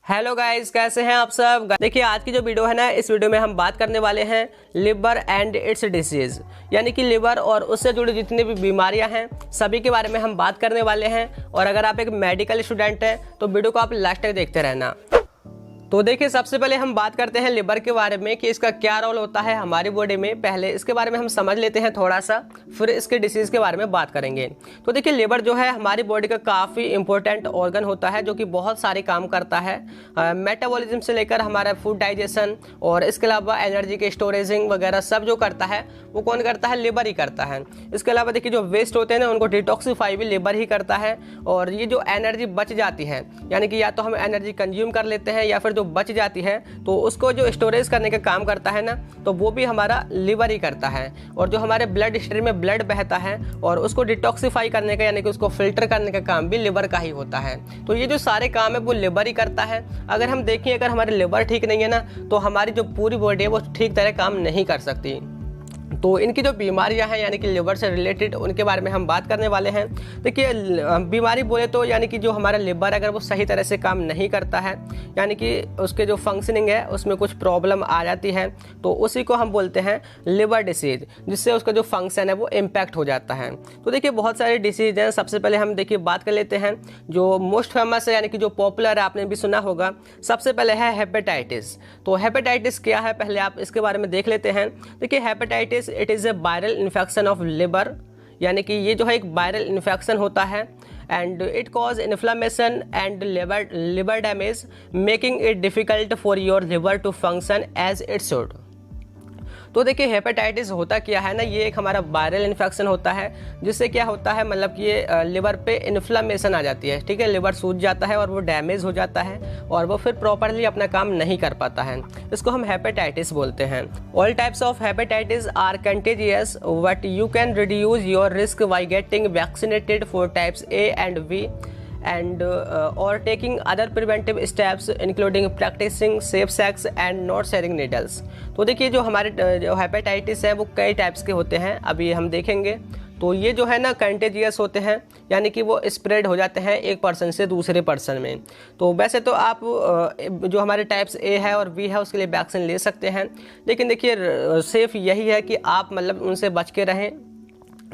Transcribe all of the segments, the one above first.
Hello guys, कैसे हैं आप सब। देखिए आज की जो वीडियो है ना, इस वीडियो में हम बात करने वाले हैं लिवर एंड इट्स डिसीज, यानी कि लिवर और उससे जुड़ी जितनी भी बीमारियां हैं सभी के बारे में हम बात करने वाले हैं। और अगर आप एक मेडिकल स्टूडेंट हैं तो वीडियो को आप लास्ट तक देखते रहना। तो देखिए सबसे पहले हम बात करते हैं लिवर के बारे में कि इसका क्या रोल होता है हमारी बॉडी में। पहले इसके बारे में हम समझ लेते हैं थोड़ा सा, फिर इसके डिसीज़ के बारे में बात करेंगे। तो देखिए लिवर जो है हमारी बॉडी का काफ़ी इंपॉर्टेंट ऑर्गन होता है जो कि बहुत सारे काम करता है, मेटाबॉलिज्म से लेकर हमारा फूड डाइजेशन और इसके अलावा एनर्जी के स्टोरेजिंग वगैरह सब जो करता है वो कौन करता है, लिवर ही करता है। इसके अलावा देखिए जो वेस्ट होते हैं ना उनको डिटॉक्सिफाई भी लिवर ही करता है। और ये जो एनर्जी बच जाती है, यानी कि या तो हम एनर्जी कंज्यूम कर लेते हैं या फिर बच जाती है तो उसको जो स्टोरेज करने का काम करता है ना, तो वो भी हमारा लिवर ही करता है। और जो हमारे ब्लड स्ट्रीम में ब्लड बहता है और उसको डिटॉक्सिफाई करने का यानी कि उसको फिल्टर करने का काम भी लिवर का ही होता है। तो ये जो सारे काम है वो लिवर ही करता है। अगर हम देखें अगर हमारे लिवर ठीक नहीं है ना तो हमारी जो पूरी बॉडी है वो ठीक तरह काम नहीं कर सकती। तो इनकी जो बीमारियां हैं यानी कि लिवर से रिलेटेड उनके बारे में हम बात करने वाले हैं। देखिए बीमारी बोले तो यानी कि जो हमारा लिवर अगर वो सही तरह से काम नहीं करता है, यानी कि उसके जो फंक्शनिंग है उसमें कुछ प्रॉब्लम आ जाती है, तो उसी को हम बोलते हैं लिवर डिसीज, जिससे उसका जो फंक्शन है वो इम्पैक्ट हो जाता है। तो देखिए बहुत सारे डिसीज हैं। सबसे पहले हम देखिए बात कर लेते हैं जो मोस्ट फेमस है यानी कि जो पॉपुलर है, आपने भी सुना होगा। सबसे पहले है हेपेटाइटिस। तो हेपेटाइटिस क्या है पहले आप इसके बारे में देख लेते हैं। देखिए hepatitis it is a viral infection of liver, यानी कि ये जो है एक वायरल इन्फेक्शन होता है and it cause inflammation and liver damage making it difficult for your liver to function as it should. तो देखिए हेपेटाइटिस होता क्या है ना, ये एक हमारा वायरल इन्फेक्शन होता है जिससे क्या होता है, मतलब कि ये लिवर पे इन्फ्लामेशन आ जाती है, ठीक है। लिवर सूज जाता है और वो डैमेज हो जाता है और वो फिर प्रॉपरली अपना काम नहीं कर पाता है। इसको हम हेपेटाइटिस बोलते हैं। All types of hepatitis are contagious but you can reduce your risk by getting vaccinated for types A and B and or taking other preventive steps including practicing safe sex and not sharing needles। तो देखिए जो हमारे जो hepatitis है वो कई types के होते हैं, अभी हम देखेंगे। तो ये जो है ना कंटेजियस होते हैं, यानी कि वो स्प्रेड हो जाते हैं एक पर्सन से दूसरे पर्सन में। तो वैसे तो आप जो हमारे टाइप्स ए है और बी है उसके लिए वैक्सीन ले सकते हैं, लेकिन देखिए सेफ यही है कि आप मतलब उनसे बच के रहें,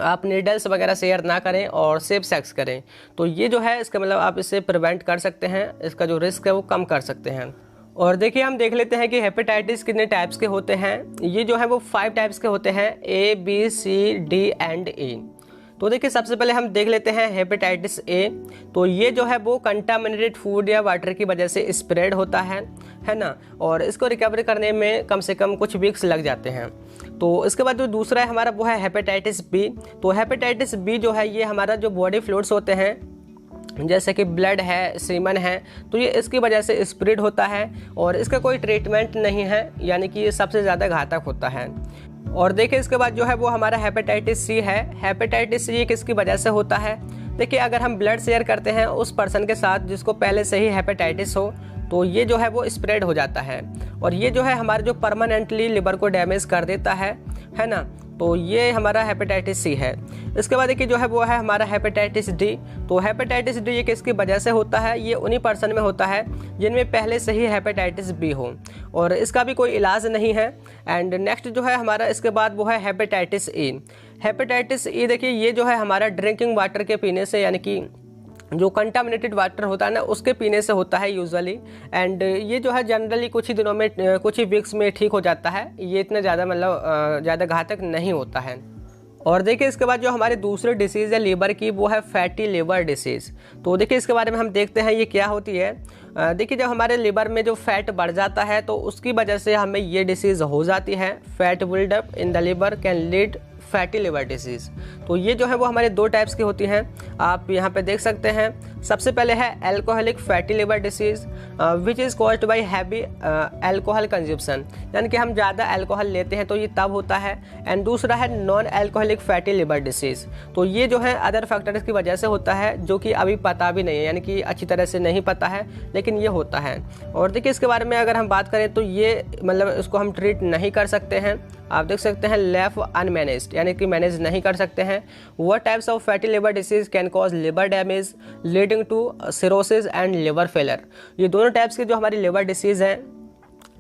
आप नीडल्स वगैरह शेयर ना करें और सेफ सेक्स करें। तो ये जो है इसका मतलब आप इससे प्रिवेंट कर सकते हैं, इसका जो रिस्क है वो कम कर सकते हैं। और देखिए हम देख लेते हैं कि हेपेटाइटिस कितने टाइप्स के होते हैं। ये जो है वो 5 टाइप्स के होते हैं, A B C D and E. तो देखिए सबसे पहले हम देख लेते हैं हेपेटाइटिस ए। तो ये जो है वो कंटामिनेटेड फूड या वाटर की वजह से स्प्रेड होता है ना, और इसको रिकवर करने में कम से कम कुछ वीक्स लग जाते हैं। तो इसके बाद जो दूसरा है हमारा वो है हेपेटाइटिस बी। तो हेपेटाइटिस बी जो है ये हमारा जो बॉडी फ्लूइड्स होते हैं जैसे कि ब्लड है, सीमन है, तो ये इसकी वजह से स्प्रेड होता है और इसका कोई ट्रीटमेंट नहीं है, यानी कि ये सबसे ज़्यादा घातक होता है। और देखिए इसके बाद जो है वो हमारा हेपेटाइटिस सी है। हेपेटाइटिस सी किसकी वजह से होता है, देखिए अगर हम ब्लड शेयर करते हैं उस पर्सन के साथ जिसको पहले से ही हेपेटाइटिस हो तो ये जो है वो स्प्रेड हो जाता है और ये जो है हमारे जो परमानेंटली लिवर को डैमेज कर देता है ना। तो ये हमारा हेपेटाइटिस सी है। इसके बाद देखिए जो है वो है हमारा हेपेटाइटिस डी। तो हेपेटाइटिस डी ये किसकी वजह से होता है, ये उन्हीं पर्सन में होता है जिनमें पहले से ही हेपेटाइटिस बी हो और इसका भी कोई इलाज नहीं है। एंड नेक्स्ट जो है हमारा इसके बाद वो है हेपेटाइटिस ई। हेपेटाइटिस ई देखिए ये जो है हमारा ड्रिंकिंग वाटर के पीने से, यानी कि जो कंटामिनेटेड वाटर होता है ना उसके पीने से होता है यूजुअली। एंड ये जो है जनरली कुछ ही दिनों में, कुछ ही वीक्स में ठीक हो जाता है, ये इतना ज़्यादा मतलब ज़्यादा घातक नहीं होता है। और देखिए इसके बाद जो हमारे दूसरे डिसीज़ है लीवर की वो है फैटी लिवर डिसीज़। तो देखिए इसके बारे में हम देखते हैं ये क्या होती है। देखिए जब हमारे लिवर में जो फैट बढ़ जाता है तो उसकी वजह से हमें ये डिसीज़ हो जाती है। Fat buildup in the liver can lead fatty liver disease. तो ये जो है वो हमारे 2 टाइप्स की होती हैं, आप यहाँ पे देख सकते हैं। सबसे पहले है alcoholic fatty liver disease which is caused by heavy alcohol consumption, यानी कि हम ज़्यादा अल्कोहल लेते हैं तो ये तब होता है। एंड दूसरा है non alcoholic fatty liver disease. तो ये जो है अदर फैक्टर्स की वजह से होता है जो कि अभी पता भी नहीं है, यानी कि अच्छी तरह से नहीं पता है, लेकिन ये होता है। और देखिए इसके बारे में अगर हम बात करें तो ये मतलब इसको हम ट्रीट नहीं कर सकते हैं, आप देख सकते हैं लेफ्ट अनमैनेज्ड, यानी कि मैनेज नहीं कर सकते हैं। What types of fatty liver disease can cause liver damage leading to cirrhosis and liver failure. ये दोनों टाइप्स के जो हमारी लिवर डिसीज़ हैं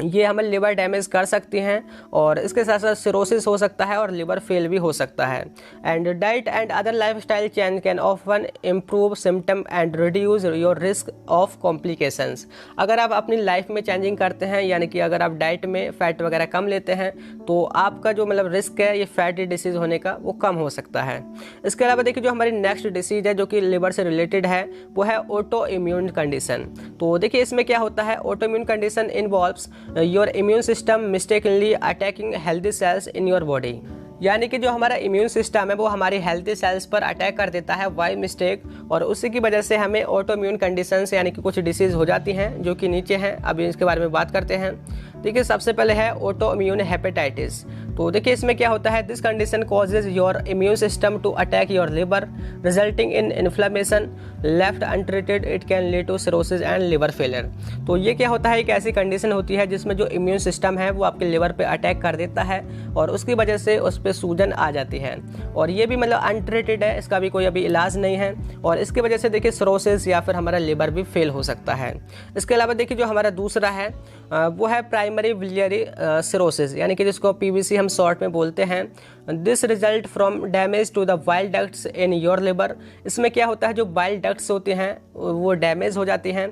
ये हमें लिवर डैमेज कर सकती हैं और इसके साथ साथ सिरोसिस हो सकता है और लिवर फेल भी हो सकता है। And diet and other lifestyle change can often improve symptom and reduce your risk of complications. अगर आप अपनी लाइफ में चेंजिंग करते हैं, यानी कि अगर आप डाइट में फ़ैट वगैरह कम लेते हैं तो आपका जो मतलब रिस्क है ये फैटी डिसीज़ होने का वो कम हो सकता है। इसके अलावा देखिए जो हमारी नेक्स्ट डिसीज़ है जो कि लिवर से रिलेटेड है वो है ऑटो इम्यून कंडीशन। तो देखिए इसमें क्या होता है, auto immune condition involves your immune system mistakenly attacking healthy cells in your body. यानी कि जो हमारा इम्यून सिस्टम है वो हमारी हेल्दी सेल्स पर अटैक कर देता है बाय मिस्टेक, और उसी की वजह से हमें ऑटो इम्यून कंडीशंस यानी कि कुछ डिसीज़ हो जाती हैं जो कि नीचे हैं। अभी इसके बारे में बात करते हैं। देखिए सबसे पहले है ऑटो इम्यून हेपेटाइटिस। तो देखिए इसमें क्या होता है, this condition causes your immune system to attack your liver resulting in inflammation. Left untreated it can lead to cirrhosis and liver failure. तो ये क्या होता है, एक ऐसी कंडीशन होती है जिसमें जो इम्यून सिस्टम है वो आपके लिवर पे अटैक कर देता है और उसकी वजह से उस पर सूजन आ जाती है, और ये भी मतलब अनट्रीटेड है, इसका भी कोई अभी इलाज नहीं है, और इसकी वजह से देखिए सिरोसिस या फिर हमारा लिवर भी फेल हो सकता है। इसके अलावा देखिए जो हमारा दूसरा है वो है प्राइमरी बिलियरी सिरोसिस, यानी कि जिसको पीबीसी हम शॉर्ट में बोलते हैं। This result from damage to the bile ducts in your liver. इसमें क्या होता है, जो बाइल डक्ट्स होती हैं वो डैमेज हो जाती हैं,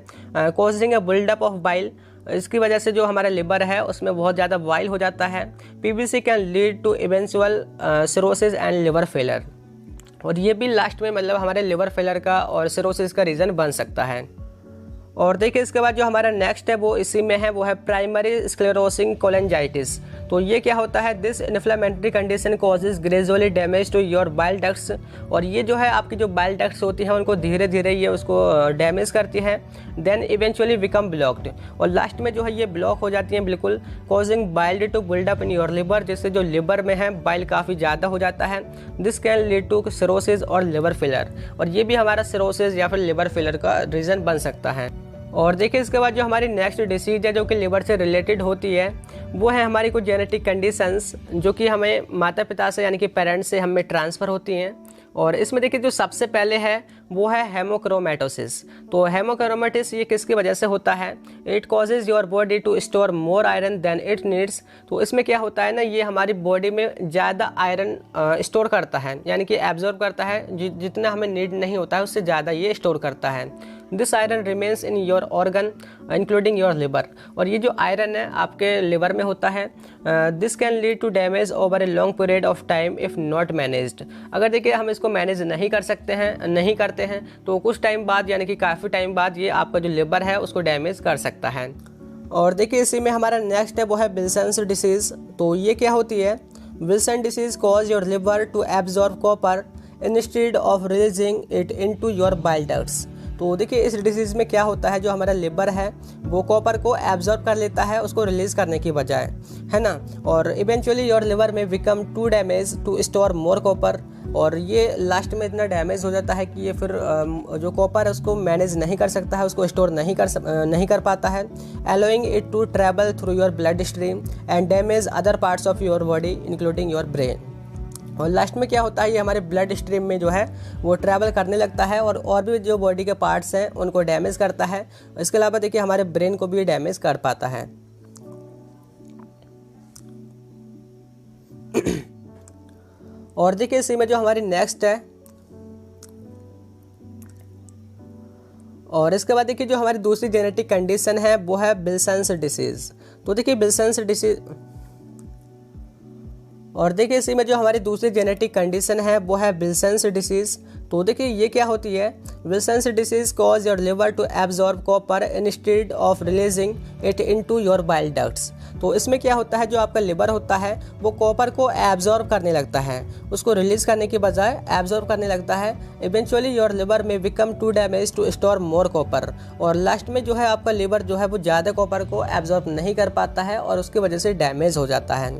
causing a buildup of bile. इसकी वजह से जो हमारा लिवर है उसमें बहुत ज़्यादा बाइल हो जाता है। PBC can lead to eventual cirrhosis and liver failure, और ये भी लास्ट में मतलब हमारे लिवर फेलर का और सिरोसिस का रीज़न बन सकता है। और देखिए इसके बाद जो हमारा नेक्स्ट है वो इसी में है, वो है प्राइमरी स्क्लेरोसिंग कोलेंजाइटिस। तो ये क्या होता है, this inflammatory condition causes gradually damage to your bile ducts. और ये जो है आपकी जो बाइल डक्ट्स होती हैं उनको धीरे धीरे ये उसको डैमेज करती है। देन इवेंचुअली बिकम ब्लॉक्ड, और लास्ट में जो है ये ब्लॉक हो जाती हैं बिल्कुल, causing bile to build up in your liver, जिससे जो लिवर में है बाइल काफ़ी ज़्यादा हो जाता है। This can lead to cirrhosis और लिवर फेलर, और ये भी हमारा सिरोसिस या फिर लिवर फेलर का रीज़न बन सकता है। और देखिए इसके बाद जो हमारी नेक्स्ट डिसीज है जो कि लिवर से रिलेटेड होती है वो है हमारी कुछ जेनेटिक कंडीशंस जो कि हमें माता पिता से यानी कि पेरेंट्स से हमें ट्रांसफ़र होती हैं। और इसमें देखिए जो सबसे पहले है वो है हेमोक्रोमेटोसिस। तो हेमोक्रोमेटिस ये किसकी वजह से होता है, it causes your body to store more iron than it needs. तो इसमें क्या होता है ना, ये हमारी बॉडी में ज़्यादा आयरन स्टोर करता है, यानी कि एब्जॉर्ब करता है, जितना हमें नीड नहीं होता है उससे ज़्यादा ये स्टोर करता है। This iron remains in your organ including your liver, और ये जो आयरन है आपके लिवर में होता है। This can lead to damage over a long period of time if not managed. अगर देखिए हम इसको मैनेज नहीं करते हैं तो कुछ टाइम बाद यानी कि काफ़ी टाइम बाद ये आपका जो लिवर है उसको डैमेज कर सकता है। और देखिए इसी में हमारा नेक्स्ट है वो है विल्सन्स डिसीज़। तो ये क्या होती है, Wilson disease cause your liver to absorb copper instead of releasing it into your bile ducts. तो देखिए इस डिसीज़ में क्या होता है, जो हमारा लिवर है वो कॉपर को एब्जॉर्ब कर लेता है उसको रिलीज़ करने की बजाय, है ना। और इवेंचुअली योर लिवर में become to damage to store more copper, और ये लास्ट में इतना डैमेज हो जाता है कि ये फिर जो कॉपर है उसको मैनेज नहीं कर सकता है, उसको स्टोर नहीं कर पाता है, allowing it to travel through your bloodstream and damage other parts of your body including your brain. और लास्ट में क्या होता है, ये हमारे ब्लड स्ट्रीम में जो है वो ट्रैवल करने लगता है और भी जो बॉडी के पार्ट्स हैं उनको डैमेज करता है। इसके अलावा देखिए हमारे ब्रेन को भी डैमेज कर पाता है। और देखिए इसी में जो हमारी नेक्स्ट है, और इसके बाद देखिए जो हमारी दूसरी जेनेटिक कंडीशन है वो है विल्सन्स डिसीज़। तो देखिए विल्सन्स डिसीज़, और देखिए इसी में जो हमारी दूसरी जेनेटिक कंडीशन है वो है विल्सन्स डिसीज़। तो देखिए ये क्या होती है, Wilson's disease cause your liver to absorb copper instead of releasing it into your bile ducts. तो इसमें क्या होता है, जो आपका लिवर होता है वो कॉपर को एब्जॉर्ब करने लगता है, उसको रिलीज करने की बजाय एब्जॉर्ब करने लगता है। इवेंचुअली योर लिवर में become to damage to store more copper, और लास्ट में जो है आपका लिवर जो है वो ज़्यादा कॉपर को एब्जॉर्ब नहीं कर पाता है और उसकी वजह से डैमेज हो जाता है,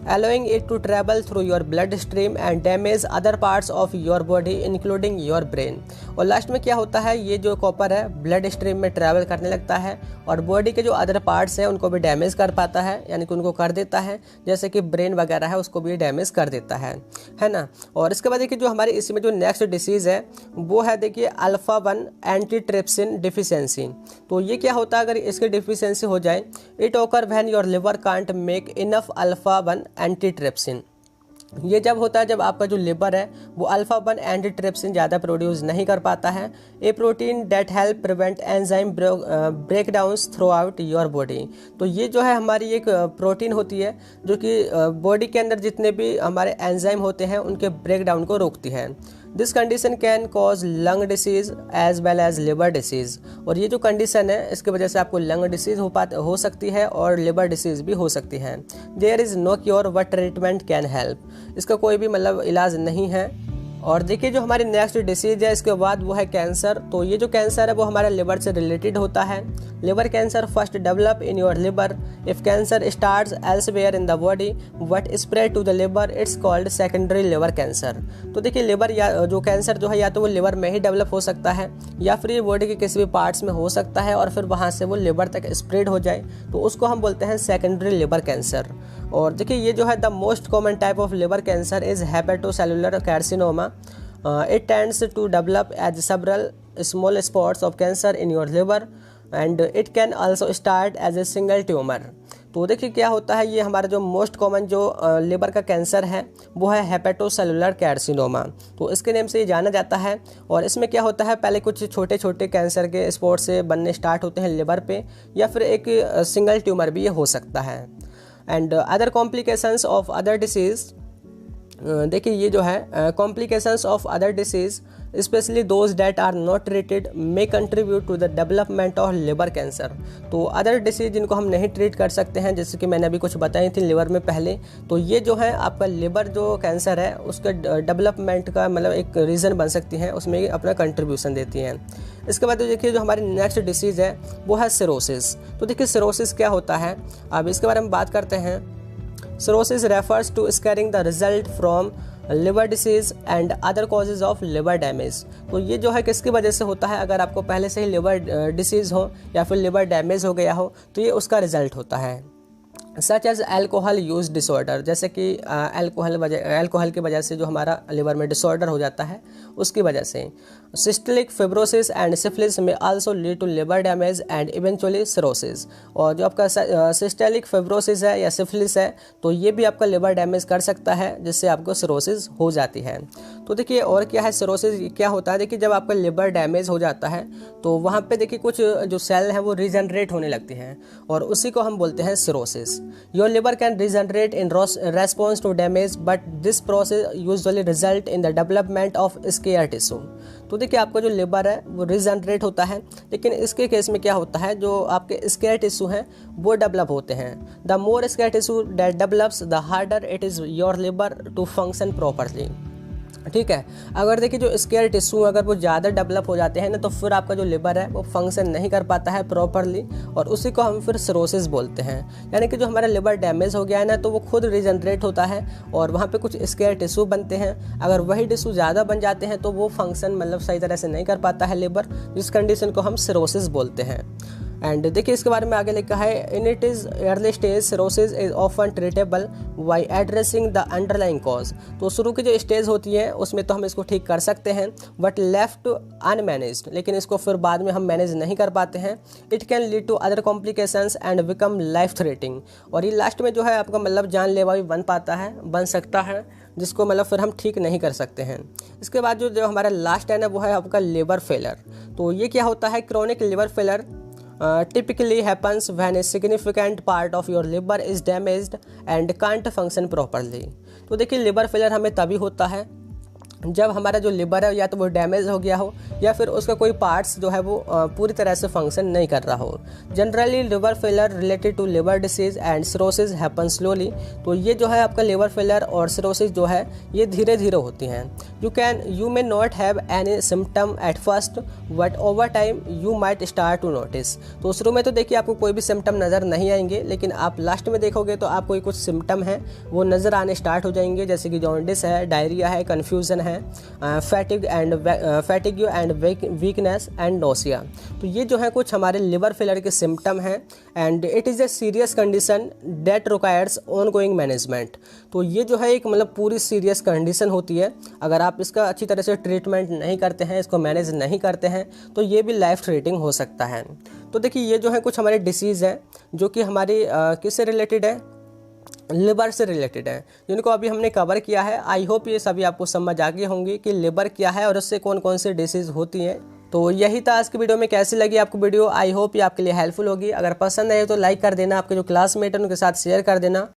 allowing it to travel through your bloodstream and damage other parts of your body including including your brain. और लास्ट में क्या होता है, ये जो कॉपर है ब्लड स्ट्रीम में ट्रैवल करने लगता है और बॉडी के जो अदर पार्ट्स हैं उनको भी डैमेज कर पाता है, यानी कि उनको कर देता है, जैसे कि ब्रेन वगैरह है उसको भी डैमेज कर देता है ना। और इसके बाद देखिए जो हमारे इसमें जो नेक्स्ट डिसीज़ है वो है देखिए अल्फा 1 एंटीट्रिप्सिन डिफिशियंसी। तो ये क्या होता है, अगर इसकी डिफिशियंसी हो जाए, इट ओकर when your liver can't make enough alpha 1 antitrypsin. ये जब होता है जब आपका जो लिवर है वो अल्फा 1 एंटीट्रिप्सिन ज़्यादा प्रोड्यूस नहीं कर पाता है, a protein that help prevent enzyme breakdowns throughout your body. तो ये जो है हमारी एक प्रोटीन होती है जो कि बॉडी के अंदर जितने भी हमारे एंजाइम होते हैं उनके ब्रेकडाउन को रोकती है। This condition can cause lung disease as well as liver disease. और ये जो कंडीशन है इसकी वजह से आपको लंग डिसीज़ हो सकती है और लिवर डिसीज़ भी हो सकती है। There is no cure but treatment can help. इसका कोई भी मतलब इलाज नहीं है। और देखिए जो हमारी नेक्स्ट डिसीज है इसके बाद वो है कैंसर। तो ये जो कैंसर है वो हमारे लिवर से रिलेटेड होता है। Liver cancer first develop in your liver. If cancer starts elsewhere in the body but spread to the liver it's called secondary liver cancer. तो देखिए लिवर या जो कैंसर जो है या तो वो लिवर में ही डेवलप हो सकता है या फिर ये बॉडी के किसी भी पार्ट्स में हो सकता है और फिर वहाँ से वो लिवर तक स्प्रेड हो जाए, तो उसको हम बोलते हैं सेकेंडरी लिवर कैंसर। और देखिए ये जो है the most common type of liver cancer is hepatocellular carcinoma. It tends to develop as several small spots of cancer in your liver and it can also start as a single tumour. तो देखिए क्या होता है, ये हमारा जो most common जो liver का कैंसर है वो है हेपेटोसेलुलर कार्सिनोमा। तो इसके नेम से ये जाना जाता है। और इसमें क्या होता है, पहले कुछ छोटे छोटे कैंसर के स्पॉट से बनने स्टार्ट होते हैं लिवर पे, या फिर एक सिंगल ट्यूमर भी ये हो सकता है। And other complications of other disease, देखिए ये जो है complications of other disease especially those that are not treated may contribute to the development of liver cancer. तो अदर डिसीज जिनको हम नहीं ट्रीट कर सकते हैं, जैसे कि मैंने अभी कुछ बताई थी लिवर में पहले, तो ये जो है आपका लिवर जो कैंसर है उसके डेवलपमेंट का मतलब एक रीज़न बन सकती हैं, उसमें अपना कंट्रीब्यूशन देती हैं। इसके बाद देखिए जो हमारी नेक्स्ट डिसीज़ है वो है सिरोसिस। तो देखिए सिरोसिस क्या होता है, अब इसके बारे में बात करते हैं। Cirrhosis refers to scarring the result from liver disease and other causes of liver damage। तो ये जो है किसकी वजह से होता है, अगर आपको पहले से ही लिवर डिसीज़ हो या फिर लिवर डैमेज हो गया हो तो ये उसका रिजल्ट होता है। Such as alcohol use disorder, जैसे कि अल्कोहल की वजह से जो हमारा लिवर में डिसऑर्डर हो जाता है उसकी वजह से। सिस्टलिक फिब्रोसिस एंड सिफिलिस में also lead to liver damage and eventually cirrhosis. और जो आपका सिस्टलिक फिब्रोसिस है या सिफिलिस है तो ये भी आपका लिवर डैमेज कर सकता है जिससे आपको सिरोसिस हो जाती है। तो देखिए और क्या है, सिरोसिस क्या होता है, देखिए जब आपका लिवर डैमेज हो जाता है तो वहाँ पे देखिए कुछ जो सेल हैं वो रीजनरेट होने लगती हैं और उसी को हम बोलते हैं cirrhosis. Your liver can regenerate in response to damage, but this process usually result in the development of scar tissue। तो देखिए आपका जो लिवर है वो रिजनरेट होता है, लेकिन इसके केस में क्या होता है, जो आपके स्केयर टिश्यू हैं वो डेवलप होते हैं। The more scar tissue that develops the harder it is your liver to function properly. ठीक है, अगर देखिए जो स्केयर टिश्यू अगर वो ज़्यादा डेवलप हो जाते हैं ना तो फिर आपका जो लिवर है वो फंक्शन नहीं कर पाता है प्रॉपरली और उसी को हम फिर सिरोसिस बोलते हैं। यानी कि जो हमारा लिवर डैमेज हो गया है ना तो वो खुद रिजनरेट होता है और वहाँ पे कुछ स्केयर टिश्यू बनते हैं। अगर वही टिश्यू ज़्यादा बन जाते हैं तो वो फंक्शन मतलब सही तरह से नहीं कर पाता है लिवर, जिस कंडीशन को हम सिरोसिस बोलते हैं। एंड देखिए इसके बारे में आगे लिखा है, in it is early stage cirrhosis is often treatable by addressing the underlying cause. तो शुरू की जो स्टेज होती है उसमें तो हम इसको ठीक कर सकते हैं, बट लेफ्ट अनमैनेज्ड, लेकिन इसको फिर बाद में हम मैनेज नहीं कर पाते हैं। It can lead to other complications and become life threatening. और ये लास्ट में जो है आपका मतलब जानलेवा भी बन सकता है, जिसको मतलब फिर हम ठीक नहीं कर सकते हैं। इसके बाद जो हमारा लास्ट है ना वो है आपका लिवर फेलर। तो ये क्या होता है, chronic liver failure typically happens when a significant part of your liver is damaged and can't function properly। तो देखिए लिवर फेलर हमें तभी होता है जब हमारा जो लिवर है या तो वो डैमेज हो गया हो या फिर उसका कोई पार्ट्स जो है वो पूरी तरह से फंक्शन नहीं कर रहा हो। Generally liver failure related to liver disease and cirrhosis happen slowly. तो ये जो है आपका लिवर फेलर और सिरोसिस जो है ये धीरे धीरे होती हैं। You may not have any symptom at first but over time you might start to notice. तो शुरू में तो देखिए आपको कोई भी सिम्टम नज़र नहीं आएंगे, लेकिन आप लास्ट में देखोगे तो आपको कुछ सिम्टम हैं वो नज़र आने स्टार्ट हो जाएंगे, जैसे कि जॉन्डिस है, डायरिया है, कन्फ्यूज़न है, हैं fatigue and weakness and nausea. तो ये जो है कुछ हमारे लिवर फेलियर के सिम्टम हैं and it is a serious condition that requires ongoing management. तो ये जो है एक मतलब पूरी सीरियस कंडीशन होती है, अगर आप इसका अच्छी तरह से ट्रीटमेंट नहीं करते हैं, इसको मैनेज नहीं करते हैं तो ये भी लाइफ थ्रेटनिंग हो सकता है। तो देखिए ये जो है कुछ हमारे डिसीज़ हैं जो कि हमारी किससे रिलेटेड है, लिवर से रिलेटेड है, जिनको अभी हमने कवर किया है। आई होप ये सभी आपको समझ आ गई होंगी कि लिवर क्या है और उससे कौन कौन से डिसीज़ होती हैं। तो यही था आज की वीडियो में। कैसी लगी आपको वीडियो? आई होप ये आपके लिए हेल्पफुल होगी। अगर पसंद आए तो लाइक कर देना, आपके जो क्लासमेट हैं उनके साथ शेयर कर देना।